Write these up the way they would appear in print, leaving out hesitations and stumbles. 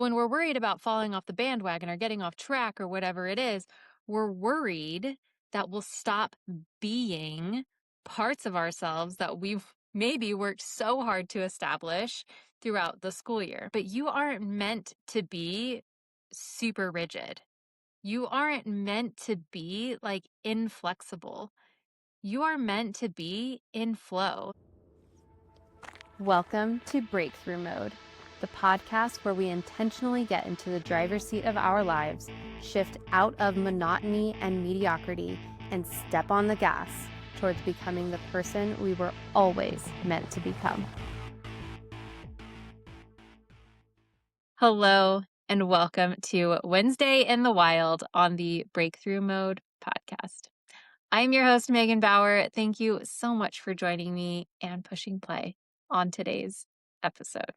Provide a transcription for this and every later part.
When we're worried about falling off the bandwagon or getting off track or whatever it is, we're worried that we'll stop being parts of ourselves that we've maybe worked so hard to establish throughout the school year. But you aren't meant to be super rigid. You aren't meant to be like inflexible. You are meant to be in flow. Welcome to Breakthrough Mode, the podcast where we intentionally get into the driver's seat of our lives, shift out of monotony and mediocrity, and step on the gas towards becoming the person we were always meant to become. Hello, and welcome to Wednesday in the Wild on the Breakthrough Mode podcast. I'm your host, Megan Bauer. Thank you so much for joining me and pushing play on today's episode.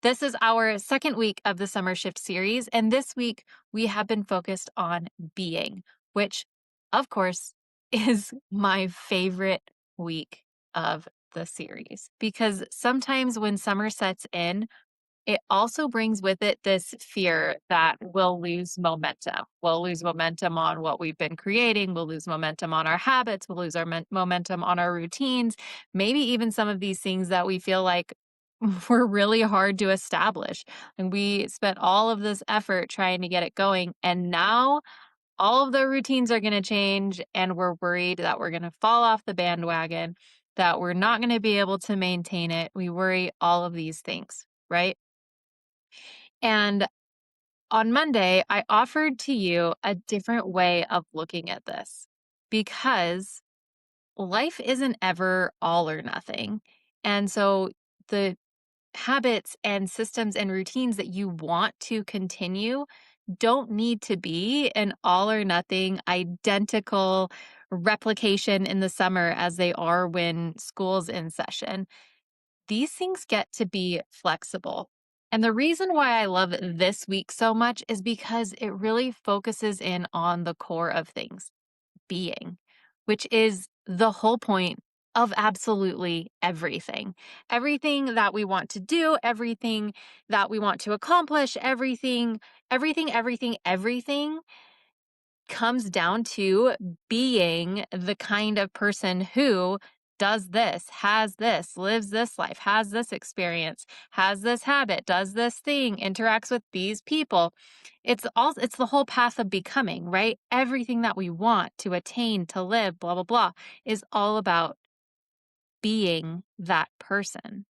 This is our second week of the Summer Shift series, and this week we have been focused on being, which, of course, is my favorite week of the series. Because sometimes when summer sets in, it also brings with it this fear that we'll lose momentum. We'll lose momentum on what we've been creating. We'll lose momentum on our habits. We'll lose our momentum on our routines. Maybe even some of these things that we feel like were really hard to establish. And we spent all of this effort trying to get it going. And now all of the routines are going to change. And we're worried that we're going to fall off the bandwagon, that we're not going to be able to maintain it. We worry all of these things, right? And on Monday, I offered to you a different way of looking at this because life isn't ever all or nothing. And so the habits and systems and routines that you want to continue don't need to be an all or nothing identical replication in the summer as they are when school's in session. These things get to be flexible. And the reason why I love this week so much is because it really focuses in on the core of things, being, which is the whole point of absolutely everything. Everything that we want to do, everything that we want to accomplish, everything comes down to being the kind of person who does this, has this, lives this life, has this experience, has this habit, does this thing, interacts with these people. It's the whole path of becoming, right? Everything that we want to attain, to live, blah blah blah is all about being that person.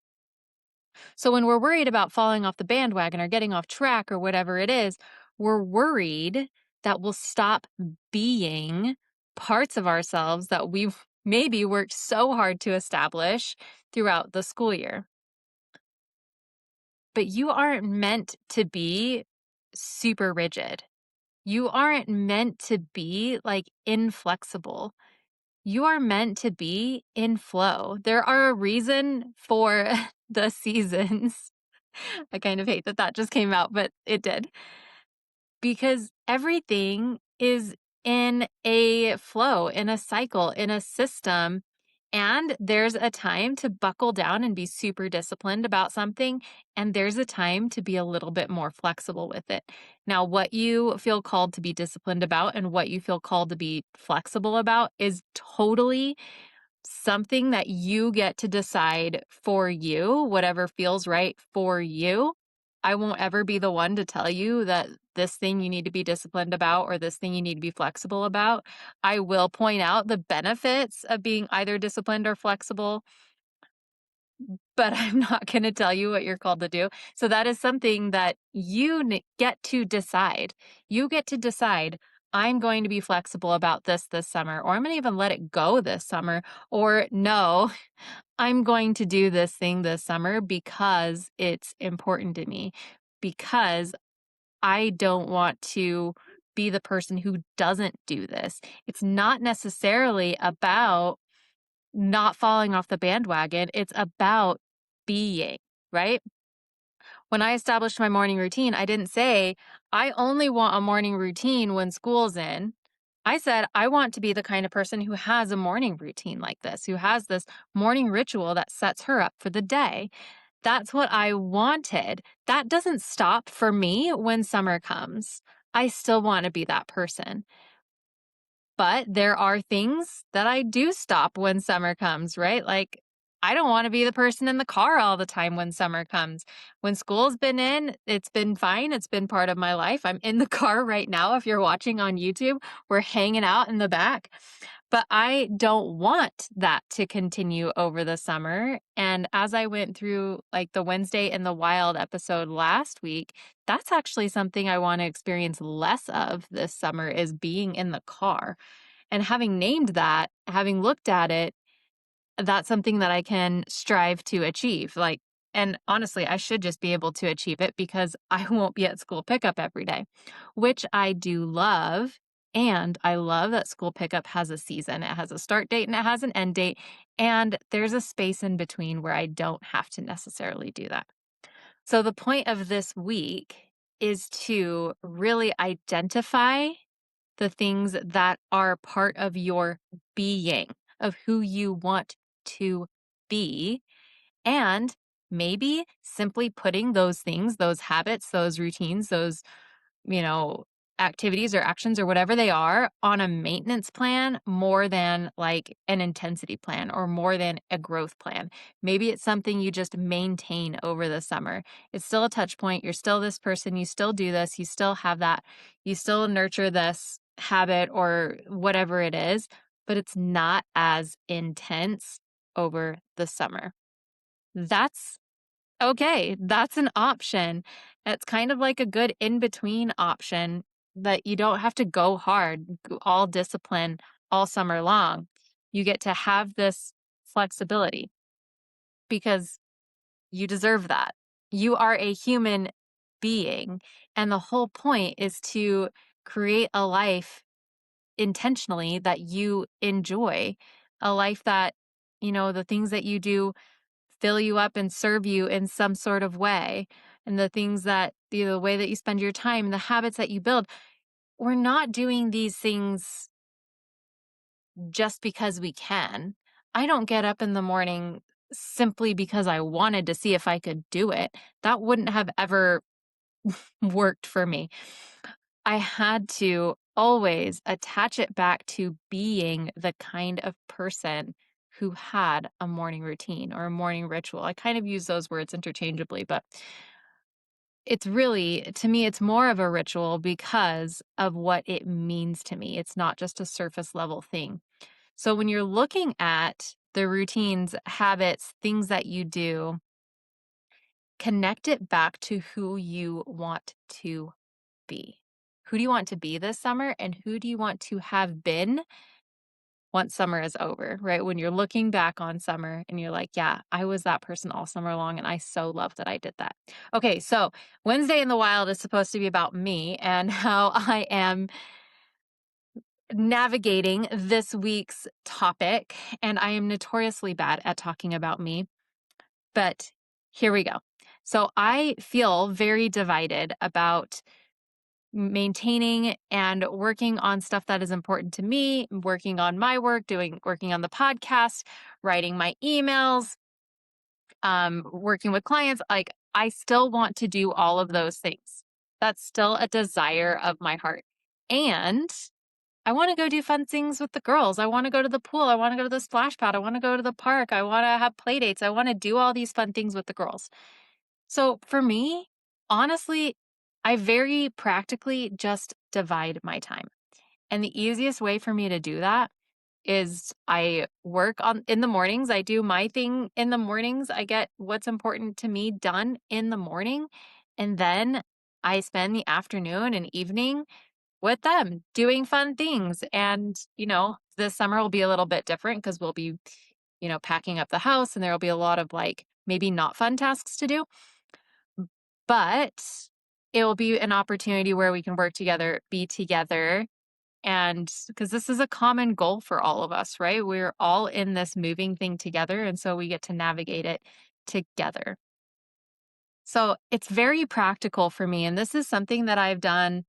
So when we're worried about falling off the bandwagon or getting off track or whatever it is, we're worried that we'll stop being parts of ourselves that we've maybe worked so hard to establish throughout the school year. But you aren't meant to be super rigid. You aren't meant to be like inflexible. You are meant to be in flow. There are a reason for the seasons. I kind of hate that that just came out, but it did. Because everything is in a flow, in a cycle, in a system. And there's a time to buckle down and be super disciplined about something. And there's a time to be a little bit more flexible with it. Now, what you feel called to be disciplined about and what you feel called to be flexible about is totally something that you get to decide for you, whatever feels right for you. I won't ever be the one to tell you that this thing you need to be disciplined about or this thing you need to be flexible about. I will point out the benefits of being either disciplined or flexible, but I'm not going to tell you what you're called to do. So that is something that you get to decide. You get to decide, I'm going to be flexible about this summer, or I'm going to even let it go this summer, or no, I'm going to do this thing this summer because it's important to me, because I don't want to be the person who doesn't do this. It's not necessarily about not falling off the bandwagon. It's about being, right? When I established my morning routine, I didn't say, I only want a morning routine when school's in. I said, I want to be the kind of person who has a morning routine like this, who has this morning ritual that sets her up for the day. That's what I wanted. That doesn't stop for me when summer comes. I still want to be that person. But there are things that I do stop when summer comes, right? Like, I don't want to be the person in the car all the time when summer comes. When school's been in, it's been fine. It's been part of my life. I'm in the car right now. If you're watching on YouTube, we're hanging out in the back. But I don't want that to continue over the summer. And as I went through like the Wednesday in the Wild episode last week, that's actually something I want to experience less of this summer is being in the car. And having named that, having looked at it, that's something that I can strive to achieve. Like, and honestly, I should just be able to achieve it because I won't be at school pickup every day, which I do love. And I love that school pickup has a season. It has a start date and it has an end date. And there's a space in between where I don't have to necessarily do that. So, the point of this week is to really identify the things that are part of your being, of who you want to be, and maybe simply putting those things, those habits, those routines, those you know, activities or actions or whatever they are on a maintenance plan more than like an intensity plan or more than a growth plan. Maybe it's something you just maintain over the summer. It's still a touch point. You're still this person. You still do this. You still have that. You still nurture this habit or whatever it is, but it's not as intense over the summer. That's okay, that's an option. It's kind of like a good in-between option that you don't have to go hard, all discipline all summer long. You get to have this flexibility because you deserve that. You are a human being, and the whole point is to create a life intentionally that you enjoy, a life that, the things that you do fill you up and serve you in some sort of way. And the things that, the way that you spend your time, the habits that you build, we're not doing these things just because we can. I don't get up in the morning simply because I wanted to see if I could do it. That wouldn't have ever worked for me. I had to always attach it back to being the kind of person who had a morning routine or a morning ritual. I kind of use those words interchangeably, but it's really, to me, it's more of a ritual because of what it means to me. It's not just a surface level thing. So when you're looking at the routines, habits, things that you do, connect it back to who you want to be. Who do you want to be this summer and who do you want to have been once summer is over, right? When you're looking back on summer and you're like, yeah, I was that person all summer long and I so love that I did that. Okay, so Wednesday in the Wild is supposed to be about me and how I am navigating this week's topic. And I am notoriously bad at talking about me, but here we go. So I feel very divided about maintaining and working on stuff that is important to me, working on my work, working on the podcast, writing my emails, working with clients. Like I still want to do all of those things. That's still a desire of my heart. And I want to go do fun things with the girls. I want to go to the pool. I want to go to the splash pad. I want to go to the park. I want to have play dates. I want to do all these fun things with the girls. So for me, honestly, I very practically just divide my time. And the easiest way for me to do that is I work on in the mornings. I do my thing in the mornings. I get what's important to me done in the morning. And then I spend the afternoon and evening with them doing fun things. And, this summer will be a little bit different because we'll be, packing up the house and there will be a lot of like maybe not fun tasks to do. But it will be an opportunity where we can work together, be together, and because this is a common goal for all of us, right? We're all in this moving thing together, and so we get to navigate it together. So it's very practical for me, and this is something that I've done,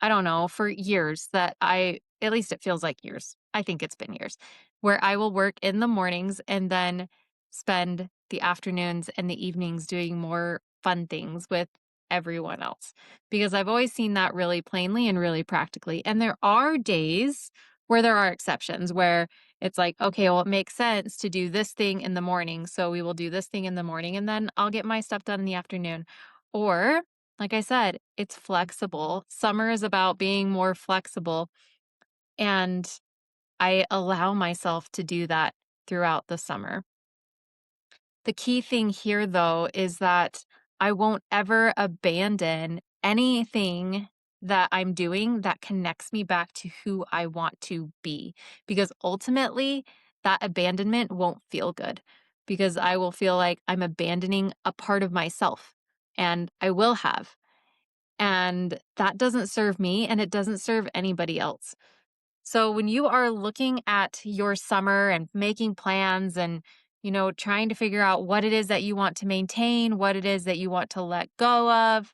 I don't know, for years at least it feels like years. I think it's been years, where I will work in the mornings and then spend the afternoons and the evenings doing more fun things with everyone else, because I've always seen that really plainly and really practically. And there are days where there are exceptions where it's like, okay, well, it makes sense to do this thing in the morning. So we will do this thing in the morning and then I'll get my stuff done in the afternoon. Or, like I said, it's flexible. Summer is about being more flexible. And I allow myself to do that throughout the summer. The key thing here, though, is that I won't ever abandon anything that I'm doing that connects me back to who I want to be. Because ultimately, that abandonment won't feel good because I will feel like I'm abandoning a part of myself, and I will have. And that doesn't serve me and it doesn't serve anybody else. So when you are looking at your summer and making plans and, trying to figure out what it is that you want to maintain, what it is that you want to let go of,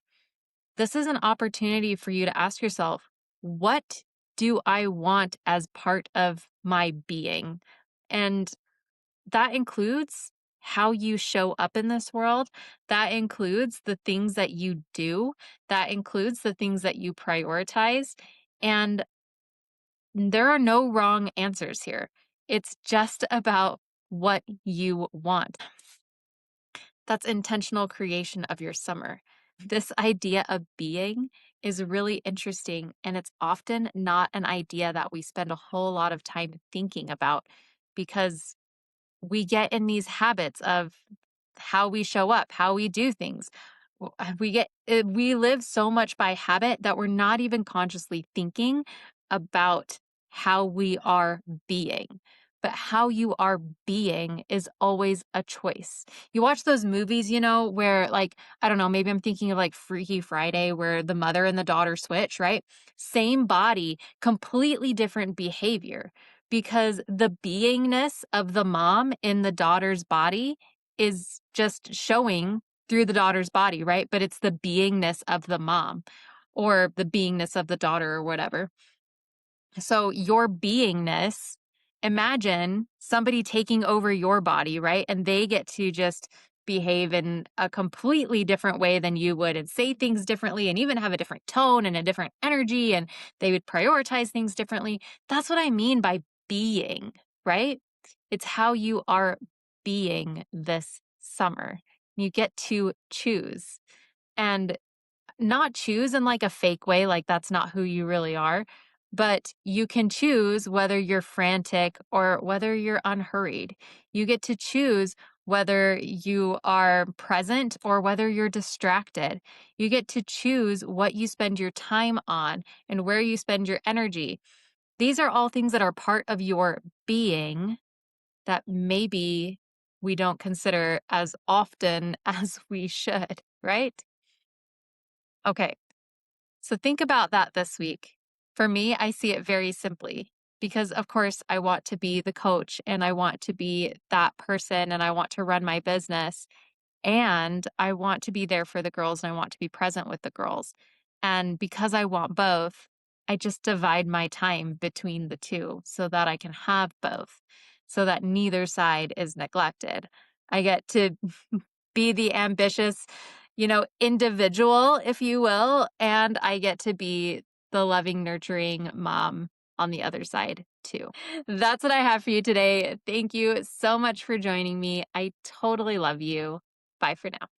this is an opportunity for you to ask yourself, what do I want as part of my being? And that includes how you show up in this world. That includes the things that you do. That includes the things that you prioritize. And there are no wrong answers here. It's just about what you want. That's intentional creation of your summer. This idea of being is really interesting, and it's often not an idea that we spend a whole lot of time thinking about because we get in these habits of how we show up, how we do things. We live so much by habit that we're not even consciously thinking about how we are being. But how you are being is always a choice. You watch those movies, where like, I don't know, maybe I'm thinking of like Freaky Friday where the mother and the daughter switch, right? Same body, completely different behavior because the beingness of the mom in the daughter's body is just showing through the daughter's body, right? But it's the beingness of the mom or the beingness of the daughter or whatever. So your beingness, imagine somebody taking over your body, right? And they get to just behave in a completely different way than you would and say things differently and even have a different tone and a different energy and they would prioritize things differently. That's what I mean by being, right? It's how you are being this summer. You get to choose. And not choose in like a fake way, like that's not who you really are, but you can choose whether you're frantic or whether you're unhurried. You get to choose whether you are present or whether you're distracted. You get to choose what you spend your time on and where you spend your energy. These are all things that are part of your being that maybe we don't consider as often as we should, right? Okay. So think about that this week. For me, I see it very simply because, of course, I want to be the coach and I want to be that person and I want to run my business. And I want to be there for the girls and I want to be present with the girls. And because I want both, I just divide my time between the two so that I can have both, so that neither side is neglected. I get to be the ambitious, individual, if you will, and I get to be the loving, nurturing mom on the other side too. That's what I have for you today. Thank you so much for joining me. I totally love you. Bye for now.